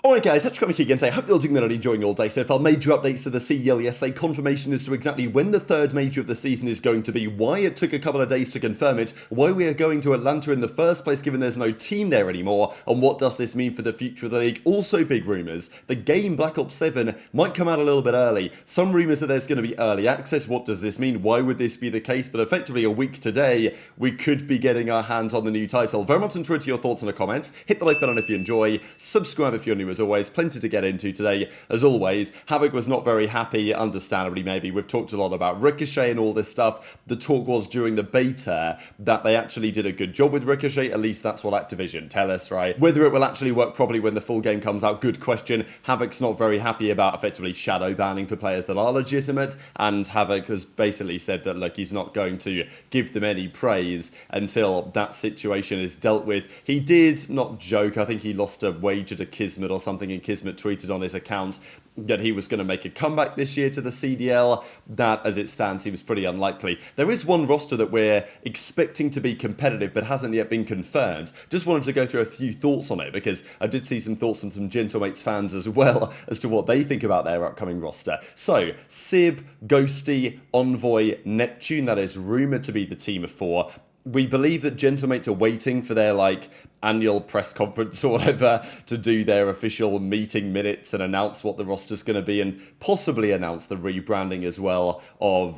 Alright guys, Scrappy again today. Hope you're doing well and enjoying your day so far. Major updates to the CDL yesterday, confirmation as to exactly when the third major of the season is going to be, why it took a couple of days to confirm it, why we are going to Atlanta in the first place given there's no team there anymore, and what does this mean for the future of the league. Also big rumours, the game Black Ops 7 might come out a little bit early. Some rumours that there's going to be early access. What does this mean? Why would this be the case? But effectively a week today, we could be getting our hands on the new title. Very much into your thoughts in the comments. Hit the like button if you enjoy, subscribe if you're new as always. Plenty to get into today. As always, Havoc was not very happy, understandably maybe. We've talked a lot about Ricochet and all this stuff. The talk was during the beta that they actually did a good job with Ricochet, at least that's what Activision tell us, right? Whether it will actually work properly when the full game comes out, good question. Havoc's not very happy about effectively shadow banning for players that are legitimate, and Havoc has basically said that, look, he's not going to give them any praise until that situation is dealt with. He did not joke, I think he lost a wager to Kismet or something, and Kismet tweeted on his account that he was going to make a comeback this year to the CDL. That, as it stands, seems pretty unlikely. There is one roster that we're expecting to be competitive but hasn't yet been confirmed. Just wanted to go through a few thoughts on it because I did see some thoughts from some Gentlemates fans as well as to what they think about their upcoming roster. So, Sib, Ghosty, Envoy, Neptune, that is rumoured to be the team of 4. We believe that Gentlemates are waiting for their, annual press conference or whatever to do their official meeting minutes and announce what the roster's going to be and possibly announce the rebranding as well of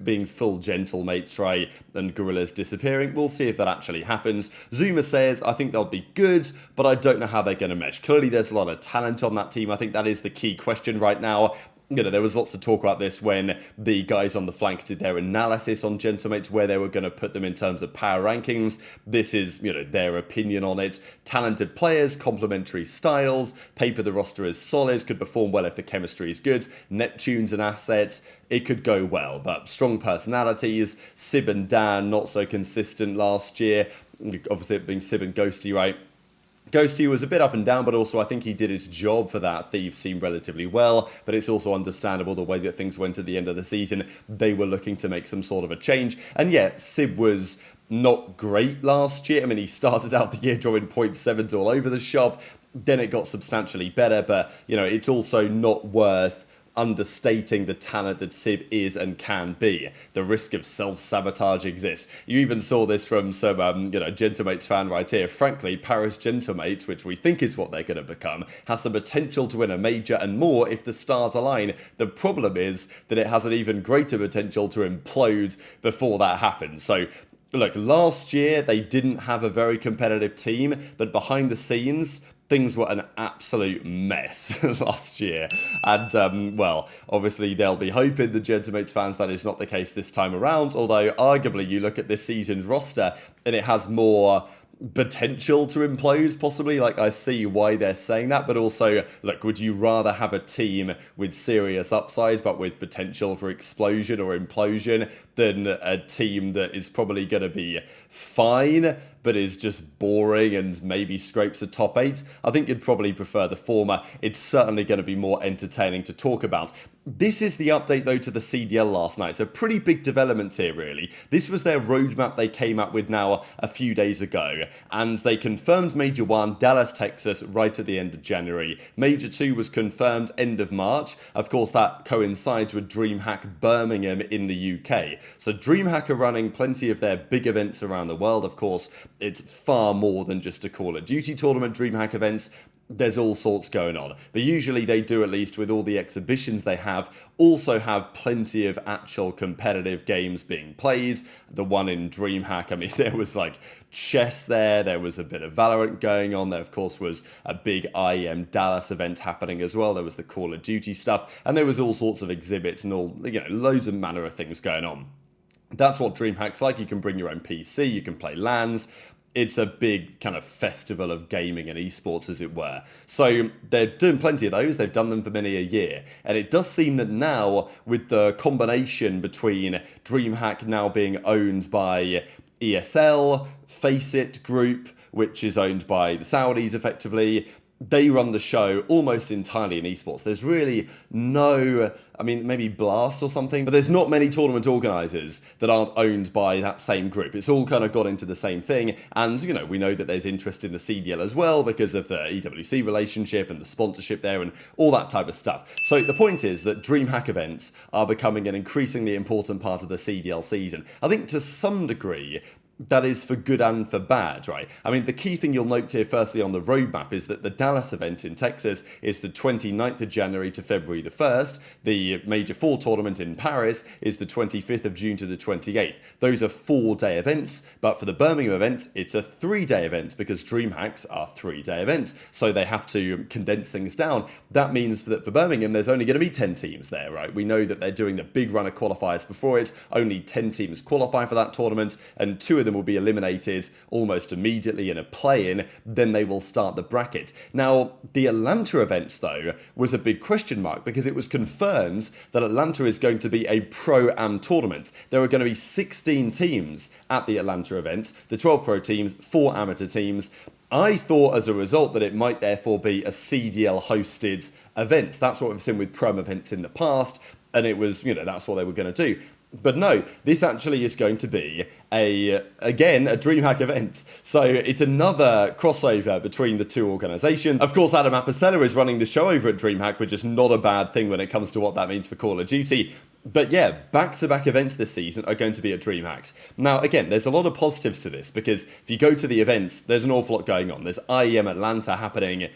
being full Gentlemates, right, and Gorillas disappearing. We'll see if that actually happens. Zuma says, I think they'll be good, but I don't know how they're going to mesh. Clearly, there's a lot of talent on that team. I think that is the key question right now. You know, there was lots of talk about this when the guys on the flank did their analysis on Gentlemates, where they were going to put them in terms of power rankings. This is, their opinion on it. Talented players, complementary styles, paper the roster is solid, could perform well if the chemistry is good. Neptune's an asset, it could go well, but strong personalities. Sib and Dan, not so consistent last year. Obviously it being Sib and Ghosty, right? Ghosty was a bit up and down, but also I think he did his job for that Thieves team relatively well, but it's also understandable the way that things went at the end of the season. They were looking to make some sort of a change, and yeah, Sib was not great last year. I mean, he started out the year drawing 0.7s all over the shop, then it got substantially better, but, it's also not worth understating the talent that Sib is and can be. The risk of self-sabotage exists. You even saw this from some, Gentlemates fan right here. Frankly, Paris Gentlemates, which we think is what they're going to become, has the potential to win a major and more if the stars align. The problem is that it has an even greater potential to implode before that happens. So, look, last year they didn't have a very competitive team, but behind the scenes, things were an absolute mess last year. And, obviously they'll be hoping, the Gentlemates fans, that is not the case this time around. Although, arguably, you look at this season's roster and it has more potential to implode, possibly. I see why they're saying that, but also, look, would you rather have a team with serious upside but with potential for explosion or implosion than a team that is probably going to be fine but is just boring and maybe scrapes a top 8? I think you'd probably prefer the former. It's certainly going to be more entertaining to talk about. This is the update, though, to the CDL last night. So pretty big developments here, really. This was their roadmap they came up with now a few days ago, and they confirmed Major 1, Dallas, Texas, right at the end of January. Major 2 was confirmed end of March. Of course, that coincides with DreamHack Birmingham in the UK. So DreamHack are running plenty of their big events around the world, of course. It's far more than just a Call of Duty tournament, DreamHack events. There's all sorts going on. But usually they do, at least with all the exhibitions they have, also have plenty of actual competitive games being played. The one in DreamHack, I mean, there was chess there was a bit of Valorant going on. There, of course, was a big IEM Dallas event happening as well. There was the Call of Duty stuff, and there was all sorts of exhibits and all, loads of manner of things going on. That's what DreamHack's like. You can bring your own PC, you can play LANs. It's a big kind of festival of gaming and esports, as it were. So they're doing plenty of those. They've done them for many a year. And it does seem that now, with the combination between DreamHack now being owned by ESL, Faceit Group, which is owned by the Saudis, effectively, they run the show almost entirely in esports. There's really no, I mean, maybe Blast or something, but there's not many tournament organizers that aren't owned by that same group. It's all kind of got into the same thing. And, you know, we know that there's interest in the CDL as well because of the EWC relationship and the sponsorship there and all that type of stuff. So the point is that DreamHack events are becoming an increasingly important part of the CDL season. I think to some degree, that is for good and for bad, right? I mean, the key thing you'll note here, firstly, on the roadmap is that the Dallas event in Texas is the 29th of January to February the 1st. The Major 4 tournament in Paris is the 25th of June to the 28th. Those are 4-day events, but for the Birmingham event, it's a 3-day event because DreamHacks are 3-day events, so they have to condense things down. That means that for Birmingham, there's only going to be 10 teams there, right? We know that they're doing the big run of qualifiers before it. Only 10 teams qualify for that tournament, and 2 of them will be eliminated almost immediately in a play-in, then they will start the bracket. Now, the Atlanta events, though, was a big question mark because it was confirmed that Atlanta is going to be a pro-am tournament. There are going to be 16 teams at the Atlanta event, the 12 pro teams, 4 amateur teams. I thought as a result that it might therefore be a CDL-hosted event. That's what we've seen with pro-am events in the past, and it was, you know, that's what they were going to do. But no, this actually is going to be, again, a DreamHack event. So it's another crossover between the two organizations. Of course, Adam Apicella is running the show over at DreamHack, which is not a bad thing when it comes to what that means for Call of Duty. But yeah, back-to-back events this season are going to be at DreamHacks. Now, again, there's a lot of positives to this because if you go to the events, there's an awful lot going on. There's IEM Atlanta happening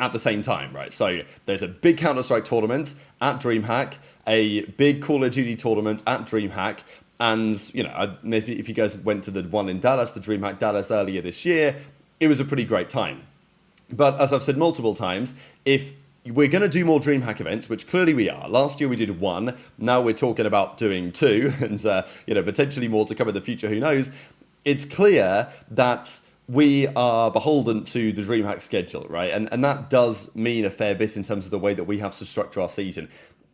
at the same time, right? So there's a big Counter-Strike tournament at DreamHack, a big Call of Duty tournament at DreamHack, and, you know, if you guys went to the one in Dallas, the DreamHack Dallas earlier this year, it was a pretty great time. But as I've said multiple times, if we're going to do more DreamHack events, which clearly we are. Last year we did 1, now we're talking about doing 2, and, you know, potentially more to come in the future, who knows. It's clear that we are beholden to the DreamHack schedule, right? And that does mean a fair bit in terms of the way that we have to structure our season.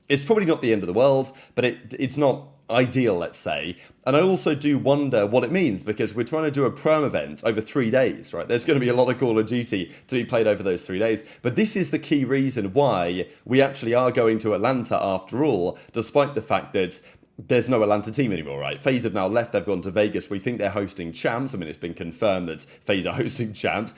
It's probably not the end of the world, but it's not ideal, let's say. And I also do wonder what it means, because we're trying to do a pro event over 3 days, right? There's going to be a lot of Call of Duty to be played over those 3 days. But this is the key reason why we actually are going to Atlanta after all, despite the fact that there's no Atlanta team anymore, right? FaZe have now left, they've gone to Vegas. We think they're hosting Champs. I mean, it's been confirmed that FaZe are hosting Champs.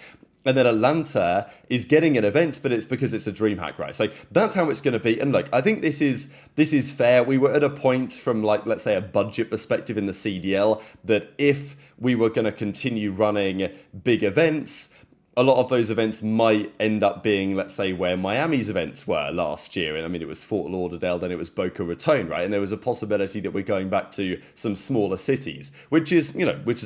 And then Atlanta is getting an event, but it's because it's a DreamHack, right? So that's how it's going to be. And look, I think this is fair. We were at a point from, like, let's say a budget perspective in the CDL that if we were going to continue running big events, a lot of those events might end up being, let's say, where Miami's events were last year. And I mean, it was Fort Lauderdale, then it was Boca Raton, right? And there was a possibility that we're going back to some smaller cities, which is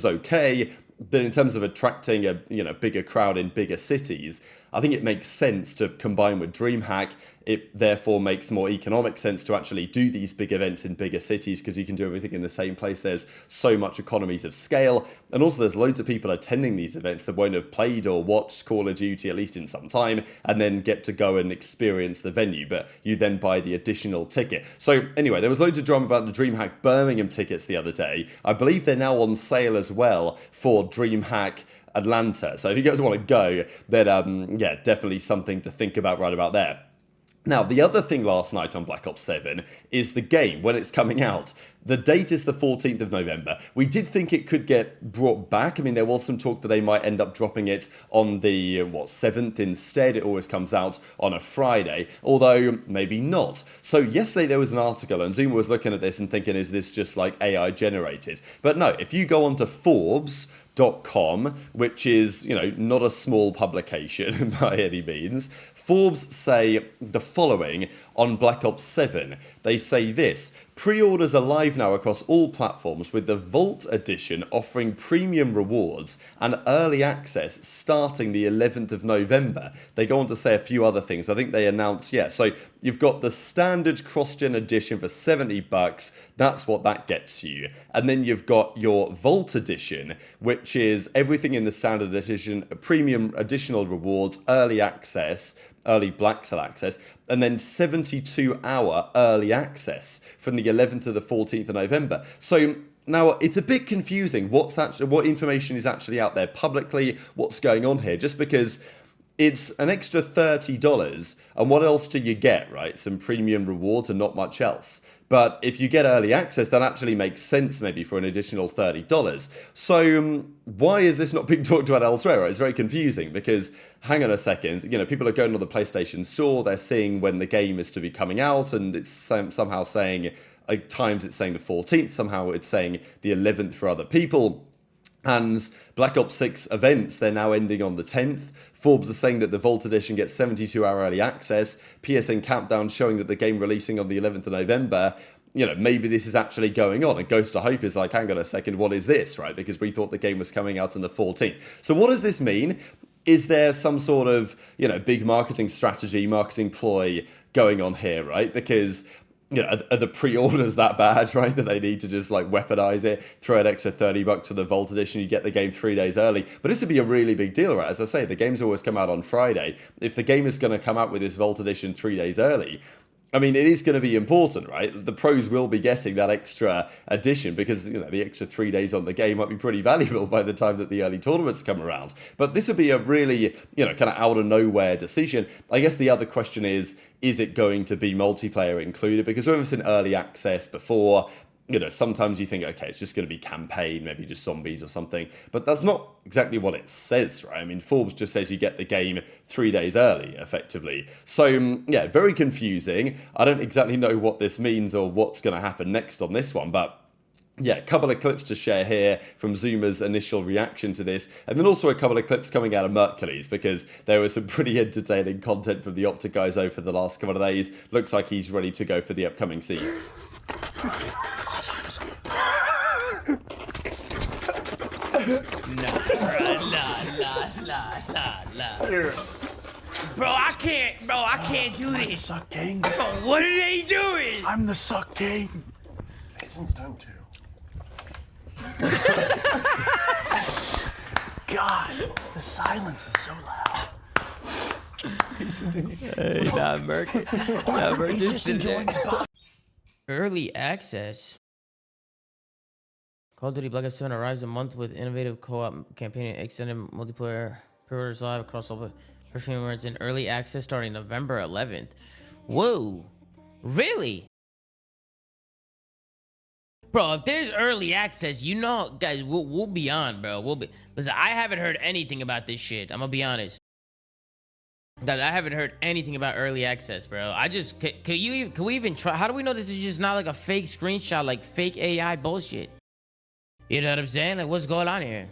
okay. But in terms of attracting a bigger crowd in bigger cities, I think it makes sense to combine with DreamHack. It therefore makes more economic sense to actually do these big events in bigger cities because you can do everything in the same place. There's so much economies of scale. And also there's loads of people attending these events that won't have played or watched Call of Duty at least in some time and then get to go and experience the venue. But you then buy the additional ticket. So anyway, there was loads of drama about the DreamHack Birmingham tickets the other day. I believe they're now on sale as well for DreamHack Atlanta. So if you guys want to go, then yeah, definitely something to think about right about there. Now, the other thing last night on Black Ops 7 is the game, when it's coming out. The date is the 14th of November. We did think it could get brought back. I mean, there was some talk that they might end up dropping it on the, 7th instead. It always comes out on a Friday, although maybe not. So yesterday there was an article, and Zuma was looking at this and thinking, is this just like AI generated? But no, if you go onto Forbes.com, which is, not a small publication by any means, Forbes say the following on Black Ops 7. They say this: pre-orders are live now across all platforms, with the Vault Edition offering premium rewards and early access starting the 11th of November. They go on to say a few other things. I think they announced, so you've got the standard cross-gen edition for $70. That's what that gets you. And then you've got your Vault Edition, which is everything in the standard edition, premium additional rewards, early access, early Black Cell access, and then 72-hour early access from the 11th to the 14th of November. So now it's a bit confusing what information is actually out there publicly, what's going on here, just because it's an extra $30, and what else do you get, right? Some premium rewards and not much else. But if you get early access, that actually makes sense maybe for an additional $30. So why is this not being talked about elsewhere? Right? It's very confusing because, hang on a second, you know, people are going on the PlayStation Store, they're seeing when the game is to be coming out, and it's somehow saying, at times it's saying the 14th, somehow it's saying the 11th for other people. And Black Ops 6 events, they're now ending on the 10th. Forbes are saying that the Vault Edition gets 72-hour early access. PSN Countdown showing that the game releasing on the 11th of November. You know, maybe this is actually going on. And Ghost of Hope is like, hang on a second, what is this, right? Because we thought the game was coming out on the 14th. So what does this mean? Is there some sort of, you know, big marketing strategy, marketing ploy going on here, right? Because, you know, are the pre-orders that bad, right, that they need to just like weaponize it, throw an extra $30 to the Vault Edition, you get the game 3 days early. But this would be a really big deal, right? As I say, the games always come out on Friday. If the game is going to come out with this Vault Edition 3 days early, I mean, it is going to be important, right? The pros will be getting that extra edition because, you know, the extra 3 days on the game might be pretty valuable by the time that the early tournaments come around. But this would be a really, you know, kind of out of nowhere decision. I guess the other question is it going to be multiplayer included? Because when it's in early access before, you know, sometimes you think, okay, it's just going to be campaign, maybe just zombies or something. But that's not exactly what it says, right? I mean, Forbes just says you get the game 3 days early, effectively. So, yeah, very confusing. I don't exactly know what this means or what's going to happen next on this one, but yeah, a couple of clips to share here from Zuma's initial reaction to this, and then also a couple of clips coming out of Mercules, because there was some pretty entertaining content from the OpTic guys over the last couple of days. Looks like he's ready to go for the upcoming season. Bro, I can't do this. Suck King. Bro, what are they doing? I'm the Suck King. Mason's done too. God, the silence is so loud. Hey, not Mercules. Not Mercules. Early access. Call of Duty Black Ops 7 arrives a month with innovative co-op campaign and extended multiplayer pre-orders live across all perfumes in early access starting November 11th. Whoa, really? Bro, if there's early access, you know, guys, we'll be on, bro. We'll be. Listen, I haven't heard anything about this shit. I'm gonna be honest. Guys, I haven't heard anything about early access, bro. I just can we even try? How do we know this is just not like a fake screenshot, like fake AI bullshit? You know what I'm saying? Like, what's going on here?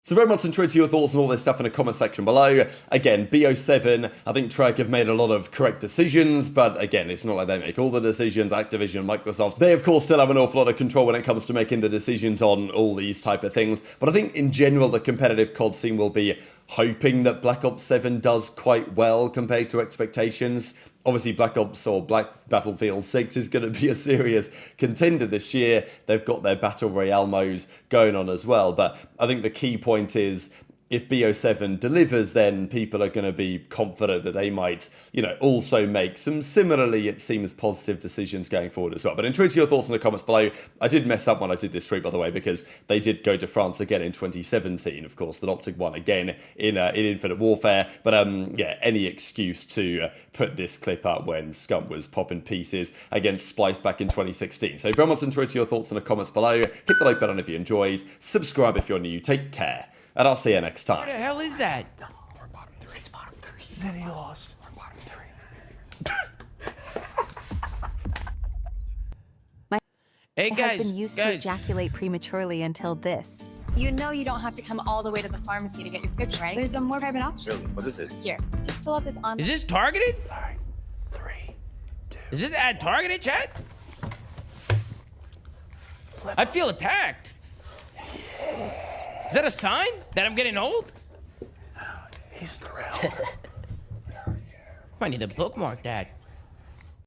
So very much enjoyed your thoughts on all this stuff in the comment section below. Again, BO7, I think Traixx have made a lot of correct decisions, but again, it's not like they make all the decisions. Activision, Microsoft, they of course still have an awful lot of control when it comes to making the decisions on all these type of things. But I think in general, the competitive COD scene will be hoping that Black Ops 7 does quite well compared to expectations. Obviously, Black Ops or Battlefield 6 is going to be a serious contender this year. They've got their Battle Royale modes going on as well. But I think the key point is, if BO7 delivers, then people are going to be confident that they might, you know, also make some similarly, it seems, positive decisions going forward as well. But enjoy your thoughts in the comments below. I did mess up when I did this tweet, by the way, because they did go to France again in 2017. Of course, the OpTic won again in Infinite Warfare. But yeah, any excuse to put this clip up when Scum was popping pieces against Splice back in 2016. So very much enjoy your thoughts in the comments below. Hit the like button if you enjoyed. Subscribe if you're new. Take care. And I'll see you next time. What the hell is that? We're bottom three. It's bottom three. Then he lost. We're bottom three. Hey guys, has been used to ejaculate prematurely until this. You know you don't have to come all the way to the pharmacy to get your scripture, right? There's a more private option. What is it? Here, just fill out this online. Is this targeted? All right, 3, 2. Is this ad targeted, chat? I feel attacked. Is that a sign that I'm getting old? He's thrilled. I need to bookmark that.